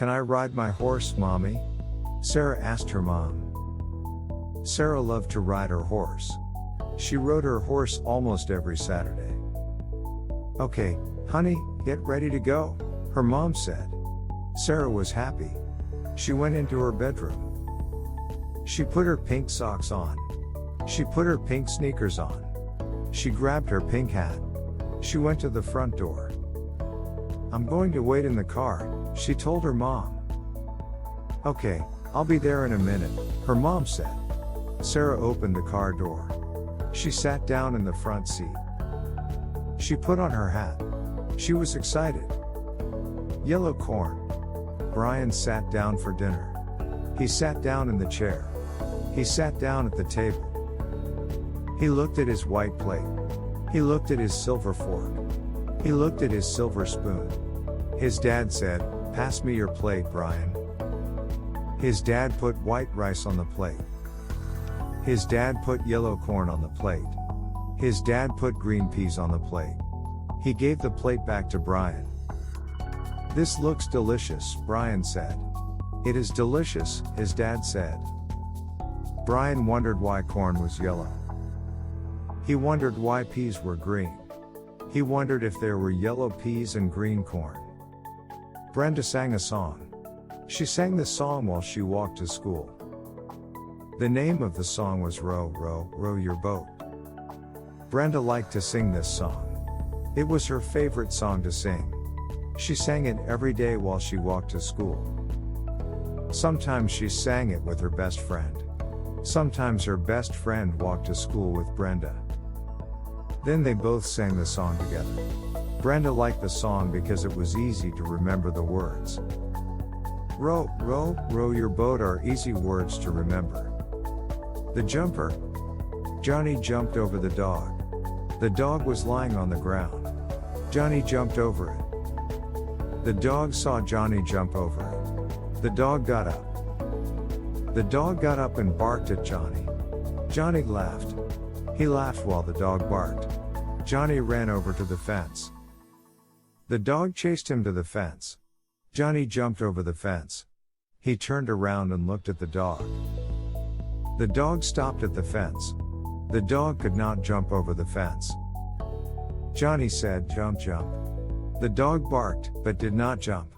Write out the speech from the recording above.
Can I ride my horse, Mommy? Sara asked her mom. Sara loved to ride her horse. She rode her horse almost every Saturday. Okay, honey, get ready to go, her mom said. Sara was happy. She went into her bedroom. She put her pink socks on. She put her pink sneakers on. She grabbed her pink hat. She went to the front door. I'm going to wait in the car, she told her mom. Okay, I'll be there in a minute, her mom said. Sara opened the car door. She sat down in the front seat. She put on her hat. She was excited. Yellow corn. Brian sat down for dinner. He sat down in the chair. He sat down at the table. He looked at his white plate. He looked at his silver fork. He looked at his silver spoon. His dad said, "Pass me your plate, Brian." His dad put white rice on the plate. His dad put yellow corn on the plate. His dad put green peas on the plate. He gave the plate back to Brian. This looks delicious, Brian said. It is delicious, his dad said. Brian wondered why corn was yellow. He wondered why peas were green. He wondered if there were yellow peas and green corn. Brenda sang a song. She sang this song while she walked to school. The name of the song was Row, Row, Row Your Boat. Brenda liked to sing this song. It was her favorite song to sing. She sang it every day while she walked to school. Sometimes she sang it with her best friend. Sometimes her best friend walked to school with Brenda. Then they both sang the song together. Brenda liked the song because it was easy to remember the words. Row, row, row your boat are easy words to remember. The jumper. Johnny jumped over the dog. The dog was lying on the ground. Johnny jumped over it. The dog saw Johnny jump over it. The dog got up. The dog got up and barked at Johnny. Johnny laughed. He laughed while the dog barked. Johnny ran over to the fence. The dog chased him to the fence. Johnny jumped over the fence. He turned around and looked at the dog. The dog stopped at the fence. The dog could not jump over the fence. Johnny said, "Jump, jump." The dog barked, but did not jump.